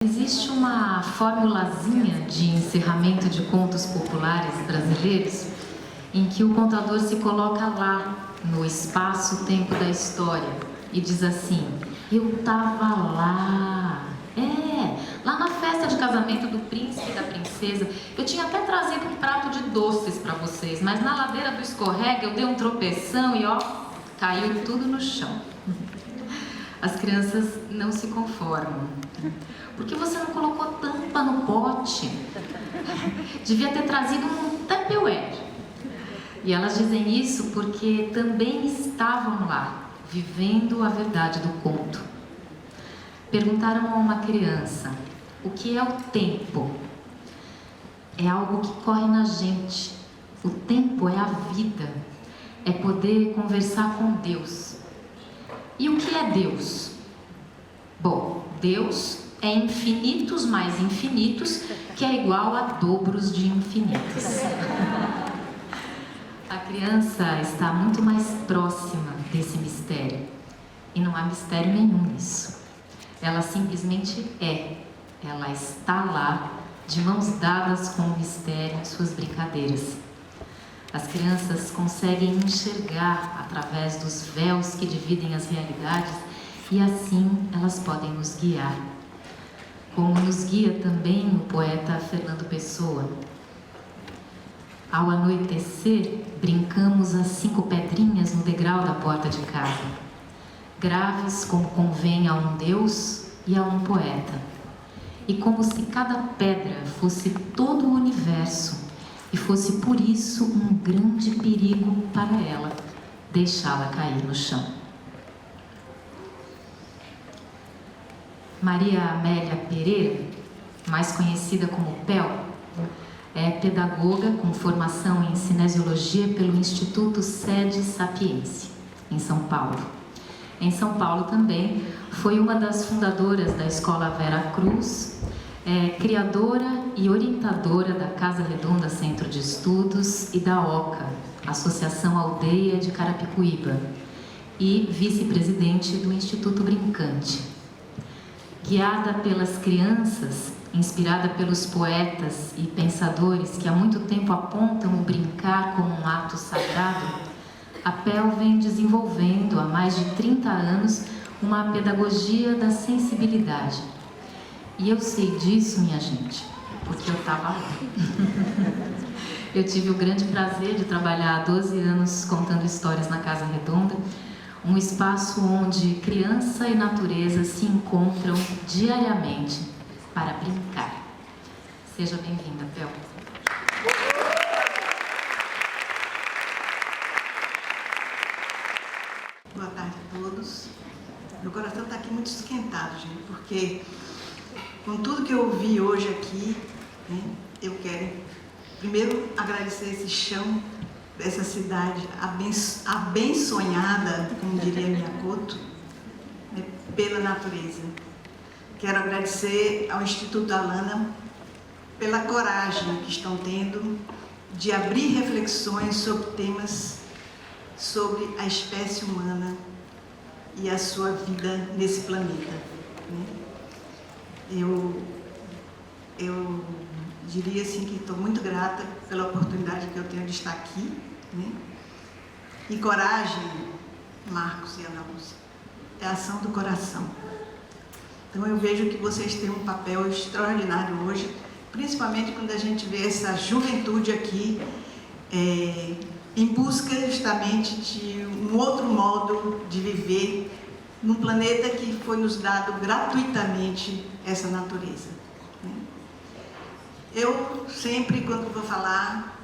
Existe uma formulazinha de encerramento de contos populares brasileiros em que o contador se coloca lá, no espaço-tempo da história, e diz assim: eu tava lá, lá na festa de casamento do príncipe e da princesa, eu tinha até trazido um prato de doces para vocês, mas na ladeira do escorrega eu dei um tropeção e caiu tudo no chão. As crianças não se conformam. Por que você não colocou tampa no pote? Devia ter trazido um Tupperware. E elas dizem isso porque também estavam lá, vivendo a verdade do conto. Perguntaram a uma criança: o que é o tempo? É algo que corre na gente. O tempo é a vida. É poder conversar com Deus. E o que é Deus? Bom, Deus é infinitos mais infinitos, que é igual a dobros de infinitos. A criança está muito mais próxima desse mistério. E não há mistério nenhum nisso. Ela simplesmente é. Ela está lá, de mãos dadas com o mistério em suas brincadeiras. As crianças conseguem enxergar através dos véus que dividem as realidades e assim elas podem nos guiar. Como nos guia também o poeta Fernando Pessoa. Ao anoitecer, brincamos as 5 pedrinhas no degrau da porta de casa, graves como convém a um Deus e a um poeta, e como se cada pedra fosse todo o universo e fosse por isso um grande perigo para ela deixá-la cair no chão. Maria Amélia Pereira, mais conhecida como Pel, é pedagoga com formação em cinesiologia pelo Instituto Sede Sapiense, em São Paulo. Em São Paulo também foi uma das fundadoras da Escola Vera Cruz, criadora e orientadora da Casa Redonda Centro de Estudos e da OCA, Associação Aldeia de Carapicuíba, e vice-presidente do Instituto Brincante. Guiada pelas crianças, inspirada pelos poetas e pensadores que há muito tempo apontam o brincar como um ato sagrado, a Pel vem desenvolvendo há mais de 30 anos uma pedagogia da sensibilidade. E eu sei disso, minha gente, porque eu estava lá. Eu tive o grande prazer de trabalhar há 12 anos contando histórias na Casa Redonda, um espaço onde criança e natureza se encontram diariamente para brincar. Seja bem-vinda, Pel. Boa tarde a todos. Meu coração está aqui muito esquentado, gente, porque com tudo que eu ouvi hoje aqui, né, eu quero primeiro agradecer esse chão dessa cidade abençonhada, como diria Miyakoto, né, pela natureza. Quero agradecer ao Instituto Alana pela coragem que estão tendo de abrir reflexões sobre temas sobre a espécie humana e a sua vida nesse planeta, né? Eu diria assim que estou muito grata pela oportunidade que eu tenho de estar aqui, né? E coragem, Marcos e Ana Lúcia, é a ação do coração. Então eu vejo que vocês têm um papel extraordinário hoje, principalmente quando a gente vê essa juventude aqui em busca justamente de um outro modo de viver num planeta que foi nos dado gratuitamente essa natureza. Eu sempre, quando vou falar,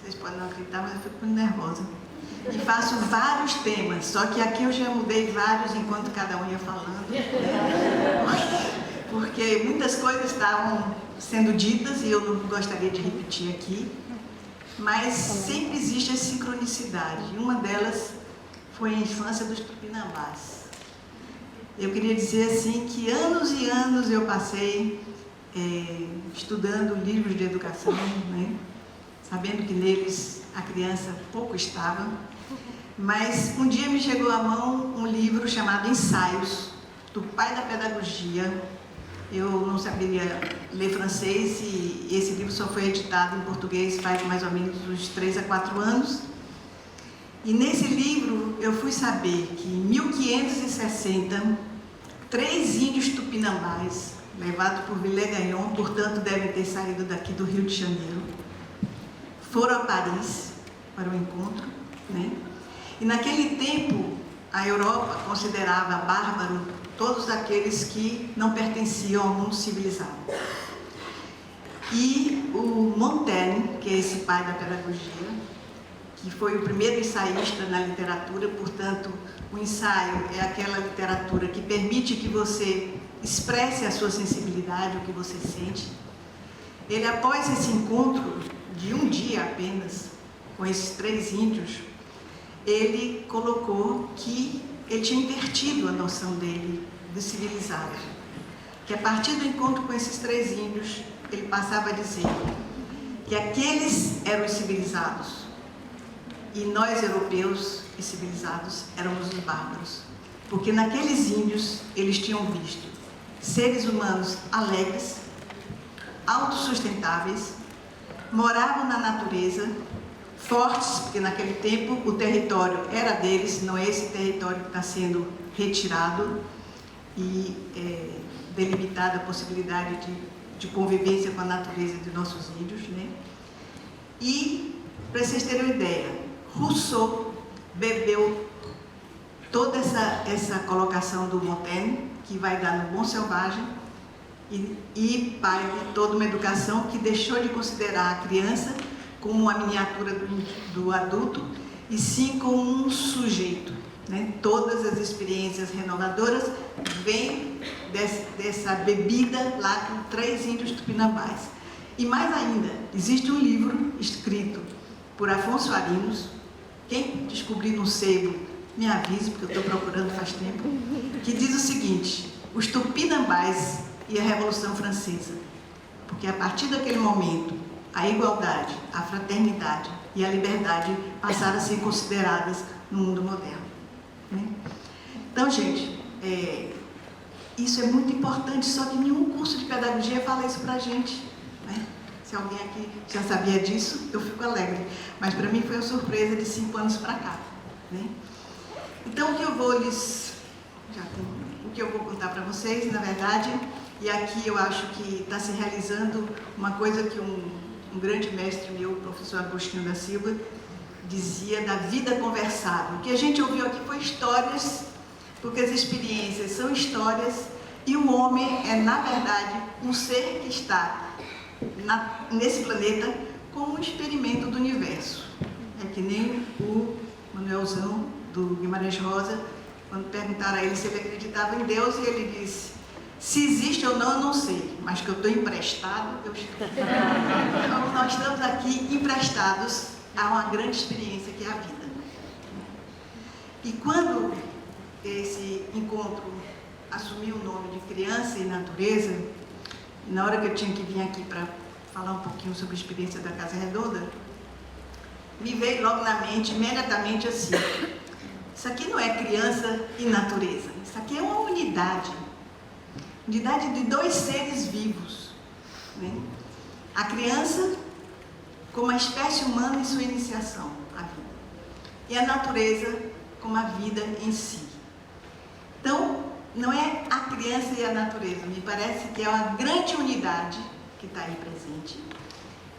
vocês podem não acreditar, mas eu fico muito nervosa. E faço vários temas, só que aqui eu já mudei vários enquanto cada um ia falando. Porque muitas coisas estavam sendo ditas e eu não gostaria de repetir aqui. Mas sempre existe a sincronicidade. E uma delas foi a infância dos tupinambás. Eu queria dizer assim que anos e anos eu passei estudando livros de educação, né? Sabendo que neles a criança pouco estava. Mas um dia me chegou à mão um livro chamado Ensaios, do pai da pedagogia, Eu não sabia ler francês e esse livro só foi editado em português faz mais ou menos uns 3 a 4 anos. E nesse livro eu fui saber que em 1560, 3 índios tupinambás, levados por Villegagnon, portanto devem ter saído daqui do Rio de Janeiro, foram a Paris para o encontro, né? E naquele tempo a Europa considerava bárbaro todos aqueles que não pertenciam ao mundo civilizado. E o Montaigne, que é esse pai da pedagogia, que foi o primeiro ensaísta na literatura, portanto, o ensaio é aquela literatura que permite que você expresse a sua sensibilidade, o que você sente. Ele, após esse encontro de um dia apenas, com esses 3 índios, ele colocou que ele tinha invertido a noção dele de civilizado. Que a partir do encontro com esses 3 índios, ele passava a dizer que aqueles eram os civilizados e nós, europeus e civilizados, éramos os bárbaros. Porque naqueles índios, eles tinham visto seres humanos alegres, autossustentáveis, moravam na natureza, fortes, porque naquele tempo o território era deles, não é esse território que está sendo retirado e delimitada a possibilidade de convivência com a natureza de nossos índios, né? E, para vocês terem uma ideia, Rousseau bebeu toda essa colocação do Montaigne, que vai dar no Bom Selvagem, e pai de toda uma educação que deixou de considerar a criança como uma miniatura do adulto, e sim como um sujeito, né? Todas as experiências renovadoras vêm dessa bebida lá com 3 índios tupinambás. E mais ainda, existe um livro escrito por Afonso Arinos, quem descobrir no sebo, me avise, porque eu estou procurando faz tempo, que diz o seguinte: os tupinambás e a Revolução Francesa. Porque a partir daquele momento, a igualdade, a fraternidade e a liberdade passaram a ser consideradas no mundo moderno, né? Então, gente, isso é muito importante, só que nenhum curso de pedagogia fala isso para a gente, né? Se alguém aqui já sabia disso, eu fico alegre. Mas para mim foi uma surpresa de 5 anos para cá, né? Então, o que eu vou contar para vocês, na verdade, e aqui eu acho que está se realizando uma coisa que um grande mestre meu, o professor Agostinho da Silva, dizia da vida conversável. O que a gente ouviu aqui foi histórias, porque as experiências são histórias, e o homem é, na verdade, um ser que está nesse planeta como um experimento do universo. É que nem o Manuelzão do Guimarães Rosa, quando perguntaram a ele se ele acreditava em Deus, e ele disse: se existe ou não, eu não sei, mas que eu estou emprestado, eu estou. Então, nós estamos aqui emprestados a uma grande experiência que é a vida. E quando esse encontro assumiu o nome de Criança e Natureza, na hora que eu tinha que vir aqui para falar um pouquinho sobre a experiência da Casa Redonda, me veio logo na mente, imediatamente assim: isso aqui não é criança e natureza, isso aqui é uma unidade de 2 seres vivos, né? A criança como a espécie humana em sua iniciação à vida, e a natureza como a vida em si. Então, não é a criança e a natureza, me parece que é uma grande unidade que está aí presente,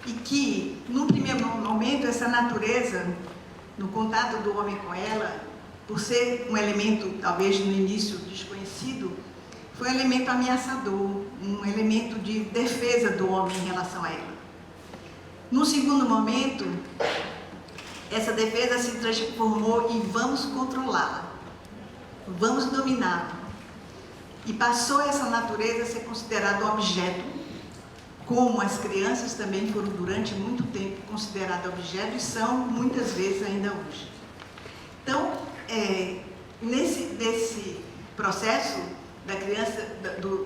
e que, num primeiro momento, essa natureza, no contato do homem com ela, por ser um elemento, talvez no início desconhecido, foi um elemento ameaçador, um elemento de defesa do homem em relação a ela. No segundo momento, essa defesa se transformou em vamos controlá-la, vamos dominá-la. E passou essa natureza a ser considerada um objeto, como as crianças também foram durante muito tempo consideradas objeto e são muitas vezes ainda hoje. Então, nesse processo da criança,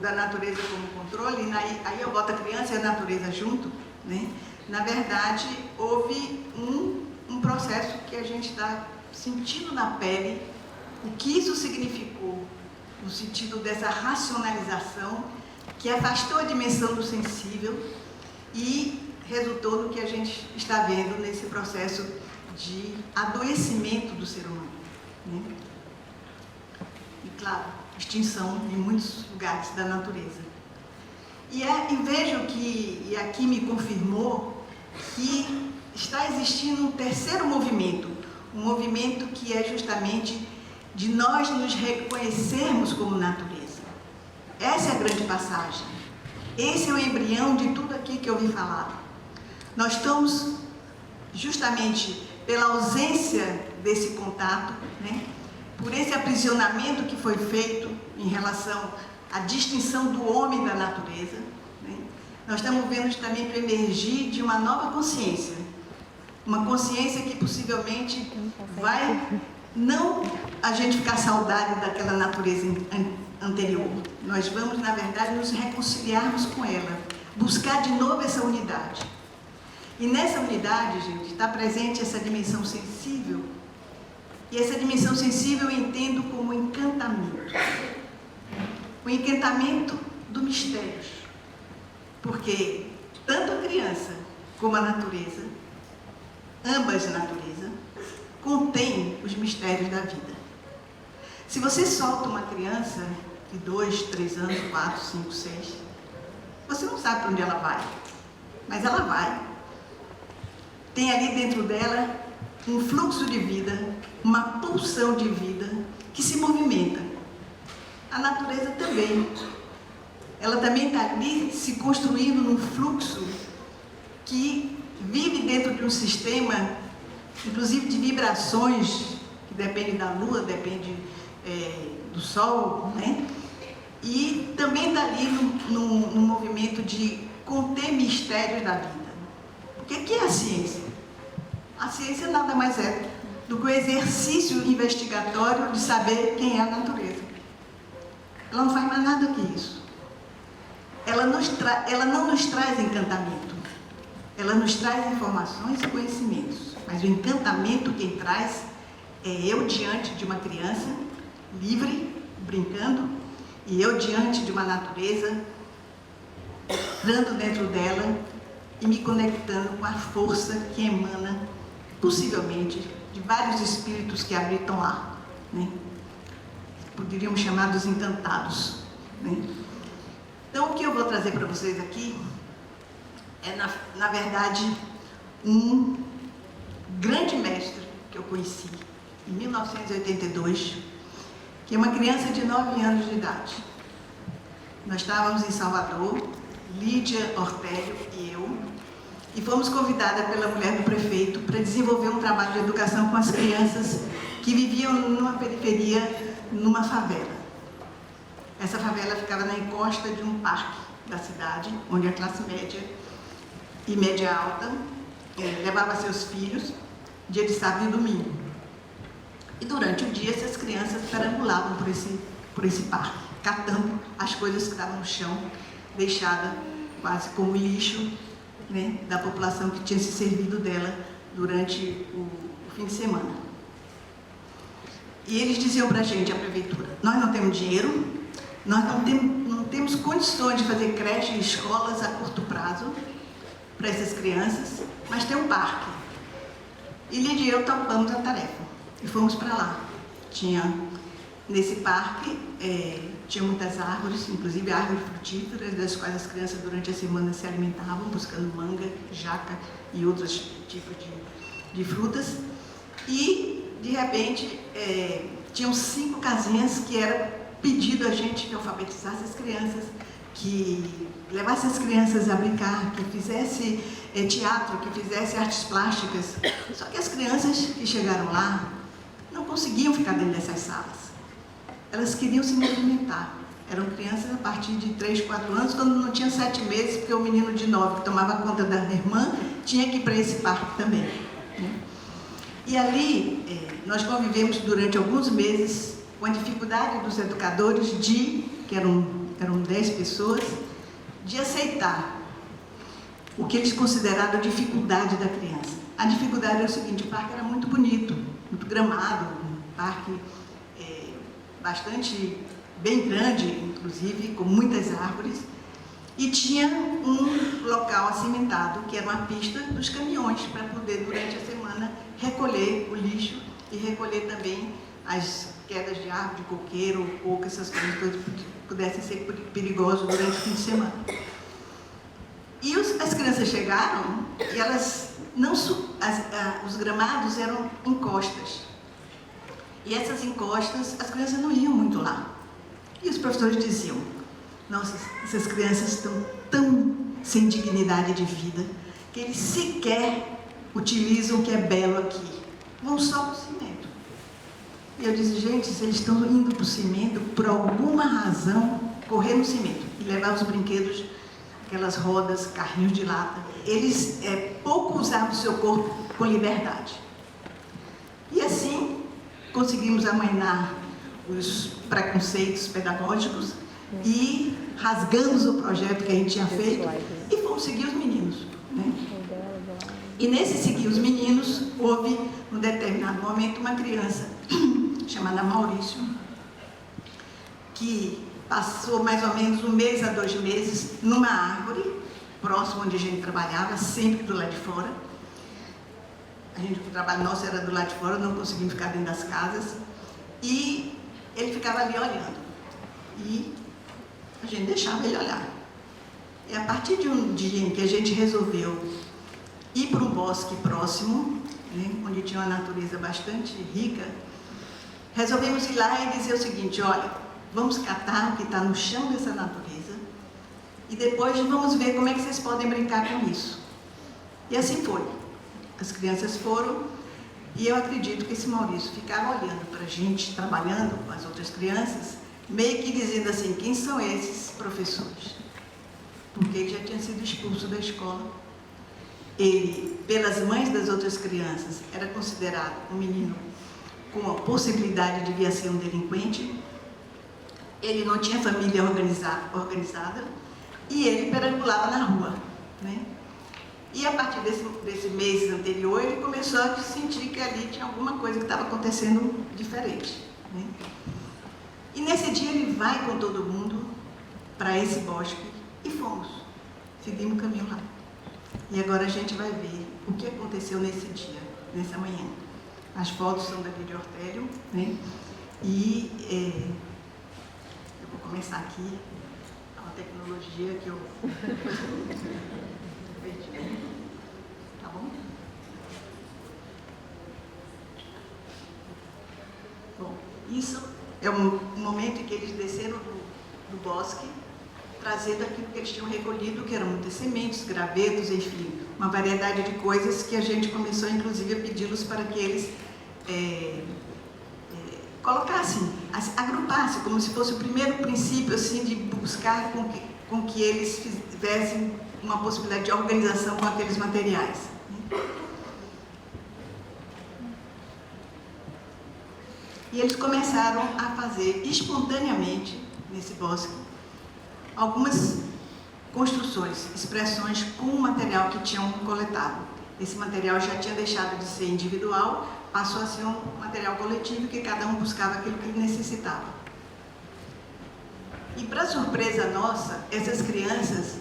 da natureza como controle, aí eu boto a criança e a natureza junto, né? Na verdade, houve um processo que a gente está sentindo na pele, o que isso significou, no sentido dessa racionalização que afastou a dimensão do sensível e resultou no que a gente está vendo nesse processo de adoecimento do ser humano, né? E, claro, extinção em muitos lugares da natureza. E vejo que, e aqui me confirmou, que está existindo um terceiro movimento, um movimento que é justamente de nós nos reconhecermos como natureza. Essa é a grande passagem. Esse é o embrião de tudo aqui que eu ouvi falar. Nós estamos, justamente pela ausência desse contato, né, por esse aprisionamento que foi feito em relação à distinção do homem da natureza, né, nós estamos vendo justamente o emergir de uma nova consciência. Uma consciência que possivelmente vai não a gente ficar saudade daquela natureza anterior. Nós vamos, na verdade, nos reconciliarmos com ela, buscar de novo essa unidade. E nessa unidade, gente, está presente essa dimensão sensível. E essa dimensão sensível eu entendo como encantamento. O encantamento do mistério. Porque tanto a criança como a natureza, ambas naturezas, contêm os mistérios da vida. Se você solta uma criança de 2, 3 anos, 4, 5, 6, você não sabe para onde ela vai, mas ela vai. Tem ali dentro dela um fluxo de vida, uma pulsão de vida que se movimenta. A natureza também. Ela também está ali se construindo num fluxo que vive dentro de um sistema, inclusive de vibrações, que depende da lua, depende do sol, né? E também está ali num movimento de conter mistérios da vida. O que é a ciência? A ciência nada mais é do que o exercício investigatório de saber quem é a natureza. Ela não faz mais nada que isso. Ela não nos traz encantamento. Ela nos traz informações e conhecimentos. Mas o encantamento quem traz é eu diante de uma criança livre, brincando, e eu diante de uma natureza, entrando dentro dela e me conectando com a força que emana, possivelmente, de vários espíritos que habitam lá, né? Poderíamos chamar dos encantados, né? Então, o que eu vou trazer para vocês aqui é, na verdade, um grande mestre que eu conheci em 1982, que é uma criança de 9 anos de idade. Nós estávamos em Salvador, Lídia Ortélio e eu, e fomos convidadas pela mulher do prefeito para desenvolver um trabalho de educação com as crianças que viviam numa periferia, numa favela. Essa favela ficava na encosta de um parque da cidade, onde a classe média e média alta levava seus filhos dia de sábado e domingo. E durante o dia essas crianças perambulavam por esse parque, catando as coisas que estavam no chão, deixadas quase como lixo, né, da população que tinha se servido dela durante o fim de semana. E eles diziam para a gente, a prefeitura, nós não temos dinheiro, nós não temos condições de fazer creche e escolas a curto prazo para essas crianças, mas tem um parque. E Lídia e eu topamos a tarefa e fomos para lá. Nesse parque, tinha muitas árvores, inclusive árvores frutíferas, das quais as crianças durante a semana se alimentavam, buscando manga, jaca e outros tipos de frutas. E, de repente, tinham 5 casinhas que era pedido a gente que alfabetizasse as crianças, que levasse as crianças a brincar, que fizesse teatro, que fizesse artes plásticas. Só que as crianças que chegaram lá não conseguiam ficar dentro dessas salas. Elas queriam se movimentar. Eram crianças a partir de 3, 4 anos, quando não tinha 7 meses, porque o menino de 9 que tomava conta da irmã tinha que ir para esse parque também, né? E ali nós convivemos durante alguns meses com a dificuldade dos educadores que eram 10 pessoas, de aceitar o que eles consideraram a dificuldade da criança. A dificuldade era o seguinte: o parque era muito bonito, muito gramado, um parque bastante bem grande, inclusive, com muitas árvores, E tinha um local acimentado, que era uma pista dos caminhões, para poder, durante a semana, recolher o lixo e recolher também as quedas de árvore, de coqueiro, coco, essas coisas que pudessem ser perigosas durante o fim de semana. E as crianças chegaram e elas não, os gramados eram encostas. E essas encostas, as crianças não iam muito lá. E os professores diziam: nossa, essas crianças estão tão sem dignidade de vida que eles sequer utilizam o que é belo aqui. Vão só para o cimento. E eu disse: gente, se eles estão indo para o cimento, por alguma razão, correr no cimento e levar os brinquedos, aquelas rodas, carrinhos de lata, eles pouco usavam o seu corpo com liberdade. E assim, conseguimos amainar os preconceitos pedagógicos e rasgamos o projeto que a gente tinha feito e fomos seguir os meninos, né? E nesse seguir os meninos, houve, num determinado momento, uma criança chamada Maurício, que passou mais ou menos 1 mês a 2 meses numa árvore, próximo onde a gente trabalhava, sempre do lado de fora. O trabalho nosso era do lado de fora, não conseguimos ficar dentro das casas. E ele ficava ali olhando. E a gente deixava ele olhar. E a partir de um dia em que a gente resolveu ir para um bosque próximo, né, onde tinha uma natureza bastante rica, resolvemos ir lá e dizer o seguinte: olha, vamos catar o que está no chão dessa natureza e depois vamos ver como é que vocês podem brincar com isso. E assim foi. As crianças foram e eu acredito que esse Maurício ficava olhando para a gente, trabalhando com as outras crianças, meio que dizendo assim: quem são esses professores? Porque ele já tinha sido expulso da escola. Ele, pelas mães das outras crianças, era considerado um menino com a possibilidade de vir a ser um delinquente. Ele não tinha família organizada e ele perambulava na rua, né? E a partir desse mês anterior, ele começou a sentir que ali tinha alguma coisa que estava acontecendo diferente, né? E nesse dia ele vai com todo mundo para esse bosque e fomos, seguimos o caminho lá. E agora a gente vai ver o que aconteceu nesse dia, nessa manhã. As fotos são daqui de Ortélio, né? E eu vou começar aqui, é uma tecnologia que eu perdi. Tá bom? Bom, isso é um momento em que eles desceram do bosque, trazendo aquilo que eles tinham recolhido, que eram muitas sementes, gravetos, enfim, uma variedade de coisas que a gente começou, inclusive, a pedi-los para que eles colocassem, agrupassem, como se fosse o primeiro princípio, assim, de buscar com que eles tivessem uma possibilidade de organização com aqueles materiais. E eles começaram a fazer espontaneamente, nesse bosque, algumas construções, expressões com o material que tinham coletado. Esse material já tinha deixado de ser individual, passou a ser um material coletivo, que cada um buscava aquilo que ele necessitava. E, para surpresa nossa, essas crianças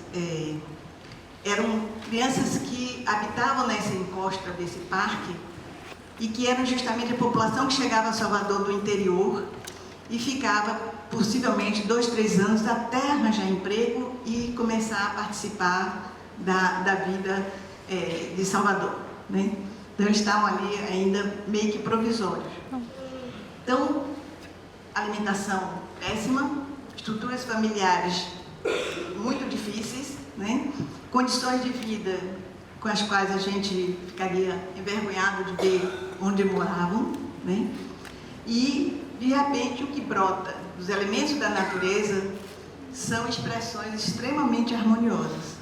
eram crianças que habitavam nessa encosta desse parque e que eram justamente a população que chegava a Salvador do interior e ficava possivelmente 2, 3 anos até arranjar emprego e começar a participar da vida de Salvador, né? Então eles estavam ali ainda meio que provisórios. Então, alimentação péssima, estruturas familiares muito difíceis, né? Condições de vida com as quais a gente ficaria envergonhado de ver onde moravam, né? E, de repente, o que brota dos elementos da natureza são expressões extremamente harmoniosas.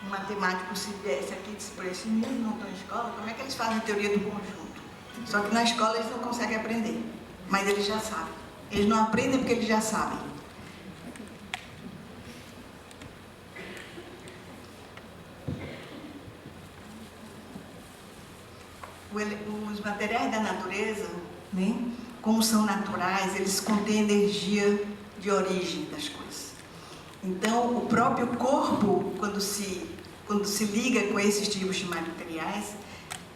Um matemático, se viesse aqui e disse para esses meninos não estão em escola, como é que eles fazem a teoria do conjunto? Só que na escola eles não conseguem aprender, mas eles já sabem. Eles não aprendem porque eles já sabem. Os materiais da natureza, né, como são naturais, eles contêm energia de origem das coisas. Então, o próprio corpo, quando se liga com esses tipos de materiais,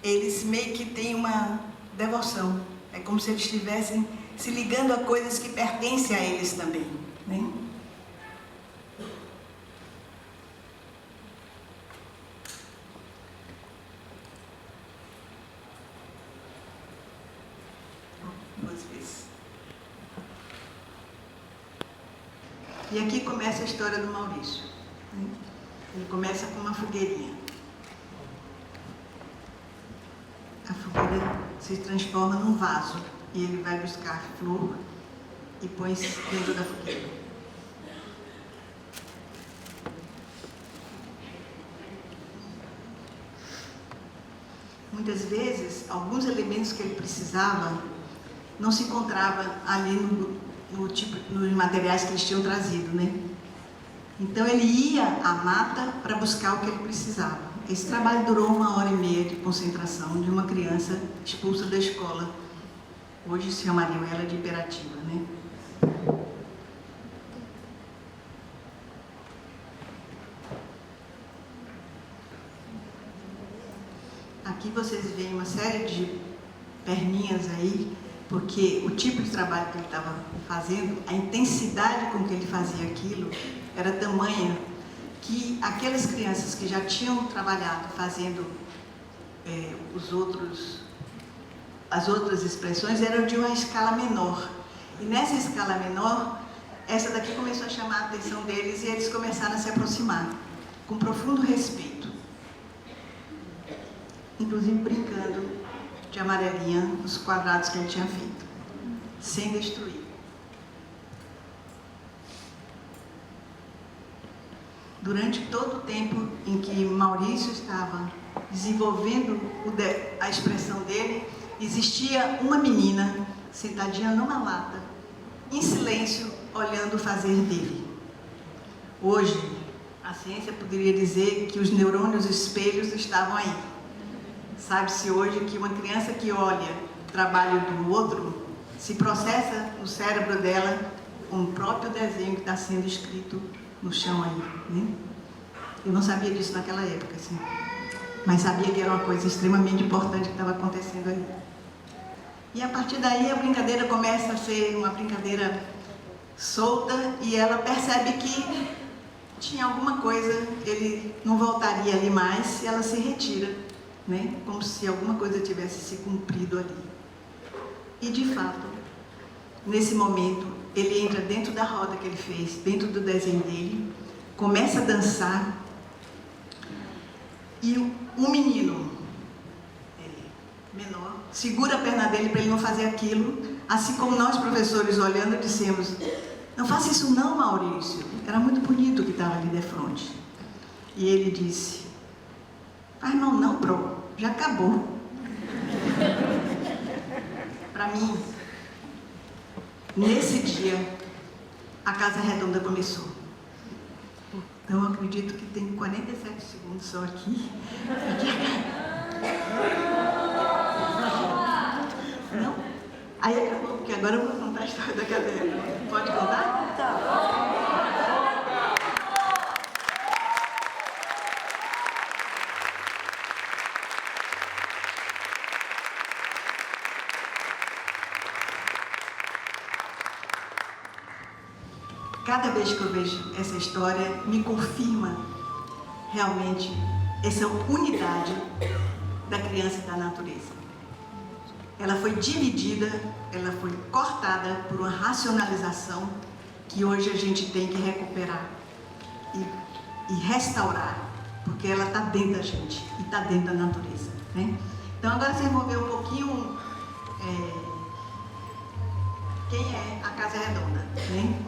eles meio que têm uma devoção. É como se eles estivessem se ligando a coisas que pertencem a eles também, né? Duas vezes. E aqui começa a história do Maurício, né? Ele começa com uma fogueirinha. A fogueira se transforma num vaso e ele vai buscar flor e põe dentro da fogueira. Muitas vezes, alguns elementos que ele precisava não se encontravam ali nos materiais que eles tinham trazido, né? Então ele ia à mata para buscar o que ele precisava. Esse trabalho durou 1h30 de concentração de uma criança expulsa da escola. Hoje se chamariam ela de hiperativa, né? Aqui vocês veem uma série de perninhas aí, porque o tipo de trabalho que ele estava fazendo, a intensidade com que ele fazia aquilo, era tamanha que aquelas crianças que já tinham trabalhado fazendo as outras expressões eram de uma escala menor. E nessa escala menor, essa daqui começou a chamar a atenção deles e eles começaram a se aproximar, com profundo respeito. Inclusive brincando de amarelinha nos quadrados que ele tinha feito, sem destruir. Durante todo o tempo em que Maurício estava desenvolvendo a expressão dele, existia uma menina sentadinha numa lata, em silêncio, olhando o fazer dele. Hoje, a ciência poderia dizer que os neurônios espelhos estavam aí. Sabe-se hoje que uma criança que olha o trabalho do outro, se processa no cérebro dela um próprio desenho que está sendo escrito no chão aí, né? Eu não sabia disso naquela época, assim, mas sabia que era uma coisa extremamente importante que estava acontecendo ali. E a partir daí a brincadeira começa a ser uma brincadeira solta e ela percebe que tinha alguma coisa, ele não voltaria ali mais e ela se retira, né? Como se alguma coisa tivesse se cumprido ali. E de fato, nesse momento, ele entra dentro da roda que ele fez, dentro do desenho dele, começa a dançar e um menino menor segura a perna dele para ele não fazer aquilo, assim como nós professores olhando dissemos: não faça isso não, Maurício. Era muito bonito o que estava ali de frente. E ele disse: faz mal não, pro, já acabou. Para mim, nesse dia, a Casa Redonda começou. Então, eu acredito que tem 47 segundos só aqui. Não? Aí acabou, porque agora eu vou contar a história da cadeira. Pode contar? Tá. Cada vez que eu vejo essa história, me confirma realmente essa unidade da criança e da natureza. Ela foi dividida, ela foi cortada por uma racionalização que hoje a gente tem que recuperar e restaurar, porque ela está dentro da gente e está dentro da natureza, né? Então agora vocês vão ver um pouquinho quem é a Casa Redonda, né?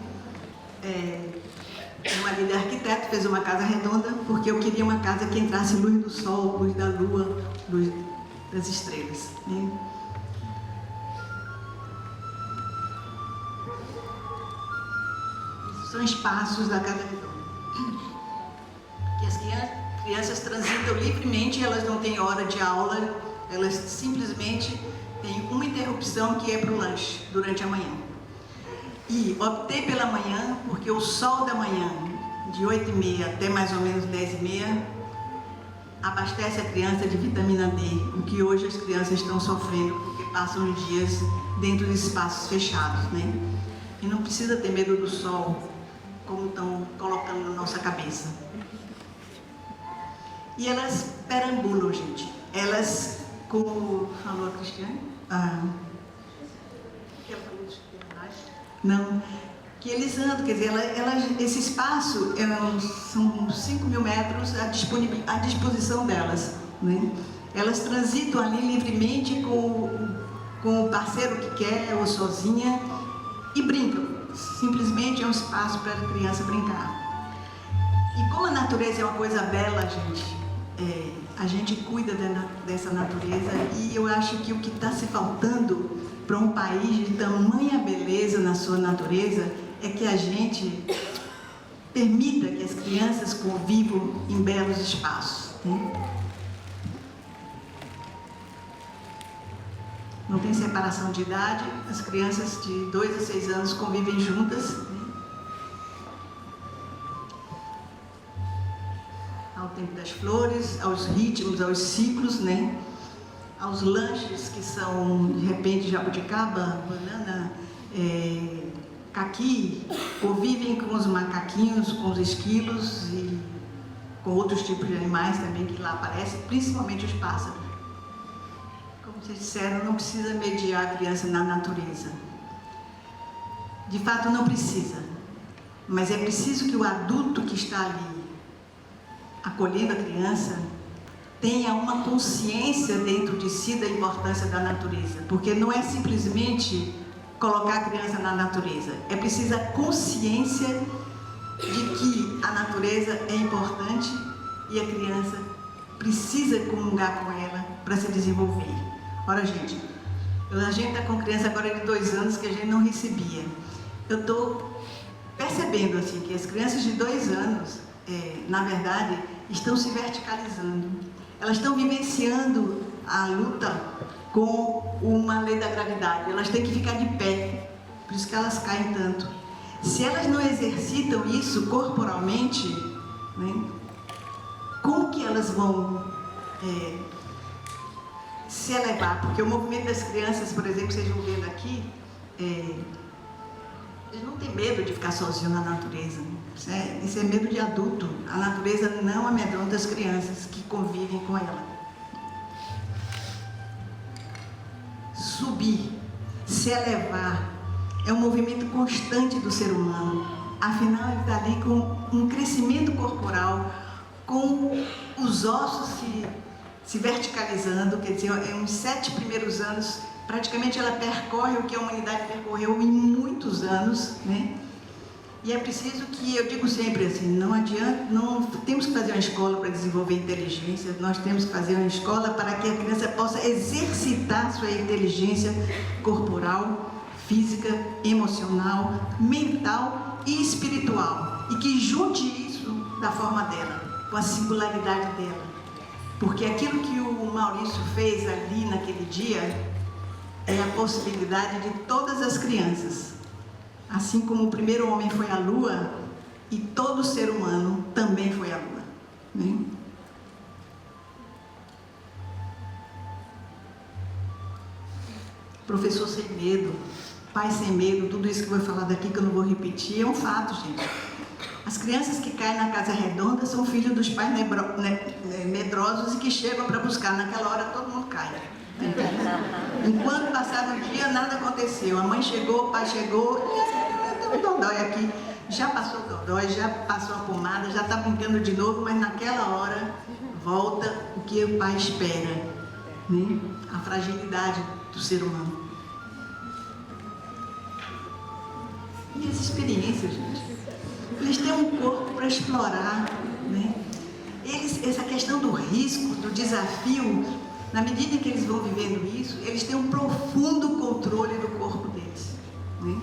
Uma líder arquiteto fez uma casa redonda porque eu queria uma casa que entrasse luz do sol, luz da lua, luz das estrelas, né? Esses são espaços da Casa Redonda que as crianças transitam livremente, elas não têm hora de aula, elas simplesmente tem uma interrupção que é para o lanche, durante a manhã. E optei pela manhã, porque o sol da manhã, de 8h30 até mais ou menos 10h30, abastece a criança de vitamina D, o que hoje as crianças estão sofrendo, porque passam os dias dentro de espaços fechados, né? E não precisa ter medo do sol, como estão colocando na nossa cabeça. E elas perambulam, gente. Elas, como falou a Cristiane, não, que eles andam, quer dizer, esse espaço são 5.000 metros à disposição delas, né? Elas transitam ali livremente com o parceiro que quer ou sozinha e brincam. Simplesmente é um espaço para a criança brincar. E como a natureza é uma coisa bela, gente, a gente cuida dessa natureza, e eu acho que o que está se faltando para um país de tamanha beleza na sua natureza é que a gente permita que as crianças convivam em belos espaços, né? Não tem separação de idade, as crianças de 2 a 6 anos convivem juntas, né? Ao tempo das flores, aos ritmos, aos ciclos, né? Aos lanches que são, de repente, jabuticaba, banana, caqui, convivem com os macaquinhos, com os esquilos e com outros tipos de animais também que lá aparecem, principalmente os pássaros. Como vocês disseram, não precisa mediar a criança na natureza. De fato, não precisa. Mas é preciso que o adulto que está ali acolhendo a criança tenha uma consciência dentro de si da importância da natureza, porque não é simplesmente colocar a criança na natureza, é preciso a consciência de que a natureza é importante e a criança precisa comungar com ela para se desenvolver. Ora, gente, a gente está com criança agora de 2 anos que a gente não recebia. Eu estou percebendo assim, que as crianças de 2 anos, na verdade, estão se verticalizando. Elas estão vivenciando a luta com uma lei da gravidade. Elas têm que ficar de pé, por isso que elas caem tanto. Se elas não exercitam isso corporalmente, né, como que elas vão se elevar? Porque o movimento das crianças, por exemplo, vocês vão vendo aqui, eles não têm medo de ficar sozinhos na natureza. Isso é medo de adulto. A natureza não amedronta as crianças que convivem com ela. Subir, se elevar, é um movimento constante do ser humano. Afinal, ele está ali com um crescimento corporal, com os ossos se verticalizando, quer dizer, uns 7 primeiros anos, praticamente ela percorre o que a humanidade percorreu em muitos anos, né? E é preciso que, eu digo sempre assim, não adianta, não temos que fazer uma escola para desenvolver inteligência, nós temos que fazer uma escola para que a criança possa exercitar sua inteligência corporal, física, emocional, mental e espiritual, e que junte isso da forma dela, com a singularidade dela. Porque aquilo que o Maurício fez ali naquele dia é a possibilidade de todas as crianças. Assim como o primeiro homem foi à Lua, e todo ser humano também foi à Lua, né? Professor sem medo, pai sem medo, tudo isso que eu vou falar daqui, que eu não vou repetir, é um fato, gente. As crianças que caem na casa redonda são filhos dos pais medrosos e que chegam para buscar. Naquela hora todo mundo cai. Enquanto passava o dia, nada aconteceu. A mãe chegou, o pai chegou, tem um dodói aqui. Já passou o dodói, já passou a pomada, já está brincando de novo, mas naquela hora volta o que o pai espera, né? A fragilidade do ser humano. E as experiências, gente? Eles têm um corpo para explorar, né? Essa questão do risco, do desafio, na medida que eles vão vivendo isso, eles têm um profundo controle do corpo deles, né?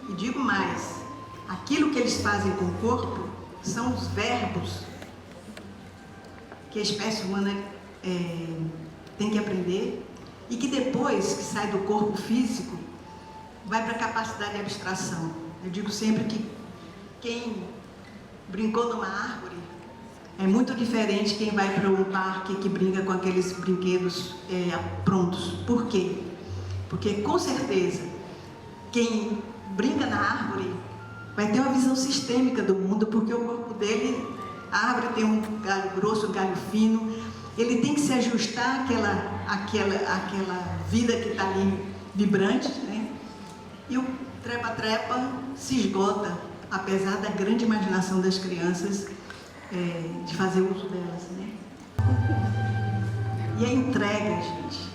E digo mais, aquilo que eles fazem com o corpo são os verbos que a espécie humana tem que aprender, e que depois que sai do corpo físico, vai para a capacidade de abstração. Eu digo sempre que quem brincou numa árvore é muito diferente quem vai para um parque que brinca com aqueles brinquedos prontos. Por quê? Porque com certeza quem brinca na árvore vai ter uma visão sistêmica do mundo, porque o corpo dele, a árvore tem um galho grosso, um galho fino, ele tem que se ajustar àquela vida que está ali vibrante, né? E o trepa-trepa se esgota, apesar da grande imaginação das crianças de fazer uso delas, né? E a entrega, gente,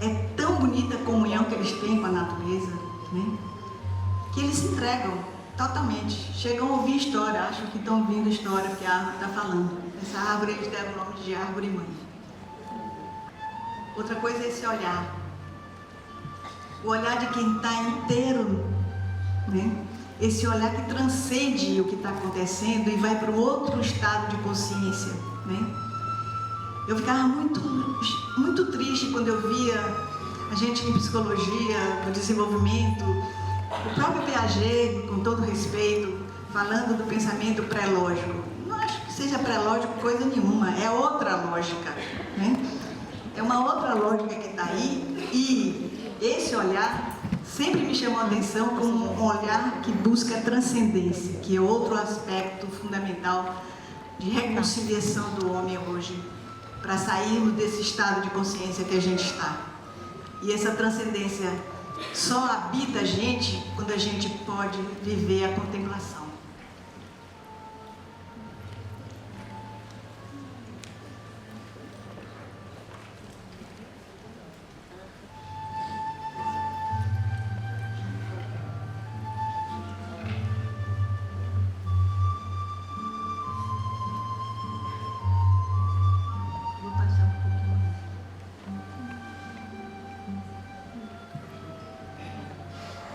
é tão bonita a comunhão que eles têm com a natureza, né? Que eles se entregam totalmente. Chegam a ouvir história, acham que estão ouvindo a história que a árvore está falando. Essa árvore eles deram o nome de árvore mãe. Outra coisa é esse olhar. O olhar de quem está inteiro, né? Esse olhar que transcende o que está acontecendo e vai para um outro estado de consciência, né? Eu ficava muito triste quando eu via a gente em psicologia, no desenvolvimento, o próprio Piaget, com todo respeito, falando do pensamento pré-lógico. Não acho que seja pré-lógico coisa nenhuma, é outra lógica, né? É uma outra lógica que está aí, e esse olhar sempre me chamou a atenção como um olhar que busca a transcendência, que é outro aspecto fundamental de reconciliação do homem hoje, para sairmos desse estado de consciência que a gente está. E essa transcendência só habita a gente quando a gente pode viver a contemplação.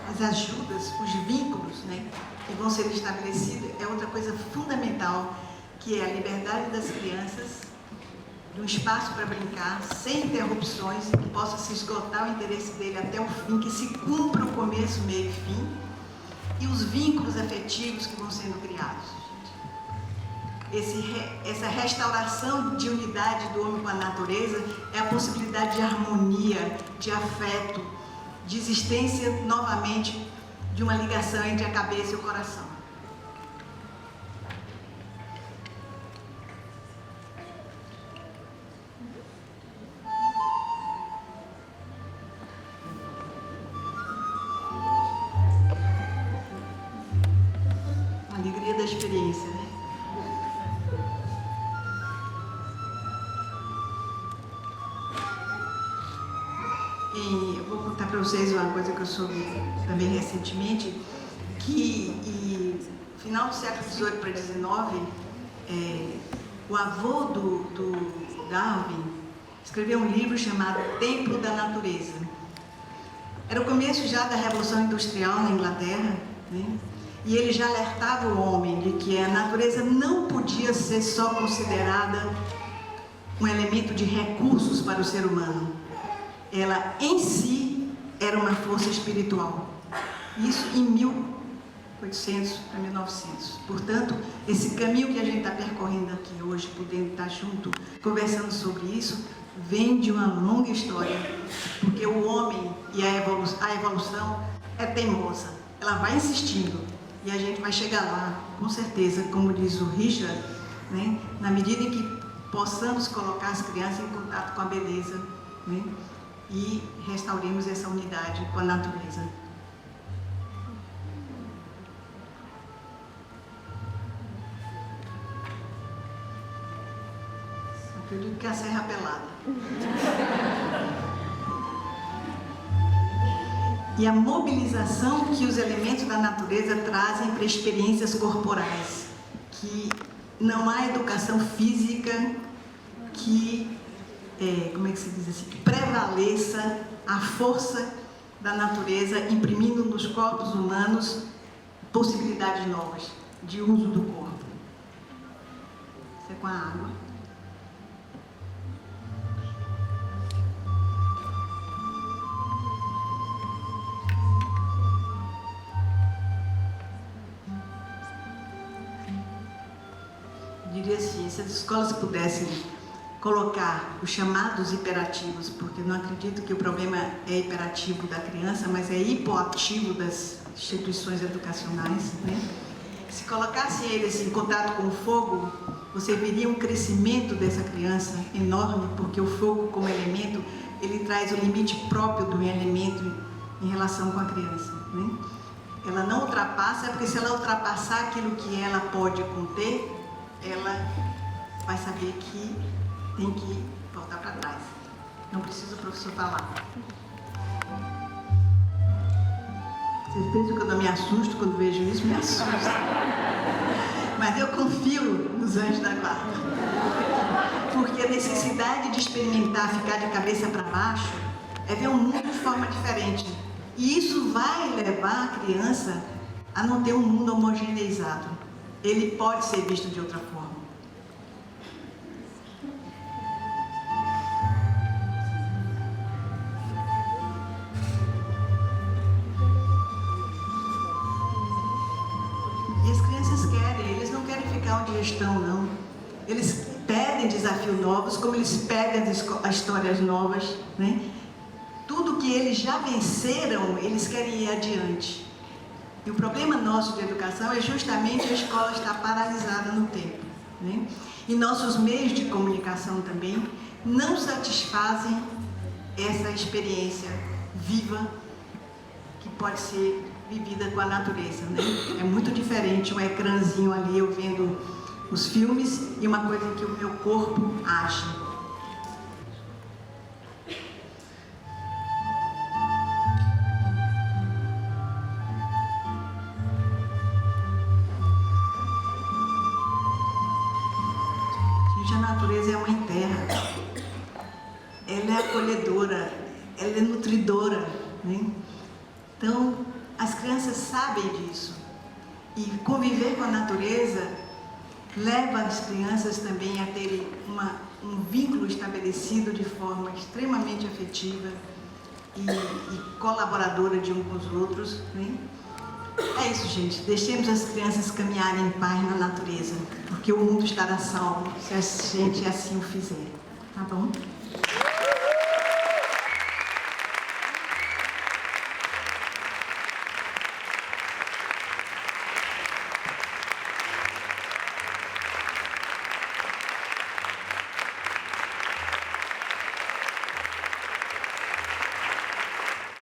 As ajudas, os vínculos, né, que vão ser estabelecidos é outra coisa fundamental, que é a liberdade das crianças, de um espaço para brincar, sem interrupções, que possa se esgotar o interesse dele até o fim, que se cumpra o começo, meio e fim, e os vínculos afetivos que vão sendo criados. Essa restauração de unidade do homem com a natureza é a possibilidade de harmonia, de afeto, de existência novamente de uma ligação entre a cabeça e o coração. A alegria da experiência, né? E eu vou contar para vocês uma coisa que eu soube também recentemente, que no final do século XVIII para XIX, o avô do Darwin escreveu um livro chamado Templo da Natureza. Era o começo já da Revolução Industrial na Inglaterra, né? E ele já alertava o homem de que a natureza não podia ser só considerada um elemento de recursos para o ser humano. Ela em si era uma força espiritual. Isso em 1800 para 1900. Portanto, esse caminho que a gente está percorrendo aqui hoje, podendo estar junto, conversando sobre isso, vem de uma longa história, porque o homem e a evolução é teimosa. Ela vai insistindo e a gente vai chegar lá, com certeza, como diz o Richard, né? Na medida em que possamos colocar as crianças em contato com a beleza, né? E restauremos essa unidade com a natureza. Acredito que é a Serra Pelada. E a mobilização que os elementos da natureza trazem para experiências corporais, que não há educação física que como é que se diz assim, que prevaleça a força da natureza, imprimindo nos corpos humanos possibilidades novas de uso do corpo. Isso é com a água. diria assim, se as escolas pudessem colocar os chamados hiperativos, porque eu não acredito que o problema é hiperativo da criança, mas é hipoativo das instituições educacionais, né? Se colocassem eles em contato com o fogo, você veria um crescimento dessa criança enorme, porque o fogo como elemento, ele traz o limite próprio do elemento em relação com a criança, né? Ela não ultrapassa, porque se ela ultrapassar aquilo que ela pode conter, ela vai saber que tem que voltar para trás. Não precisa o professor falar. Vocês pensam que eu não me assusto quando vejo isso? Me assusta. Mas eu confio nos anjos da guarda. Porque a necessidade de experimentar, ficar de cabeça para baixo, é ver o mundo de forma diferente. E isso vai levar a criança a não ter um mundo homogeneizado. Ele pode ser visto de outra forma. E as crianças querem, eles não querem ficar onde estão, não. Eles pedem desafios novos, como eles pedem as histórias novas, né? Tudo que eles já venceram, eles querem ir adiante. E o problema nosso de educação é justamente a escola estar paralisada no tempo, né? E nossos meios de comunicação também não satisfazem essa experiência viva que pode ser vivida com a natureza, né? É muito diferente um ecrãzinho ali, eu vendo os filmes, e uma coisa em que o meu corpo age. A natureza é a mãe terra, ela é acolhedora, ela é nutridora, né? Então, as crianças sabem disso, e conviver com a natureza leva as crianças também a terem um vínculo estabelecido de forma extremamente afetiva e colaboradora de um com os outros, né? É isso, gente. Deixemos as crianças caminharem em paz na natureza, porque o mundo estará salvo se a gente assim o fizer. Tá bom?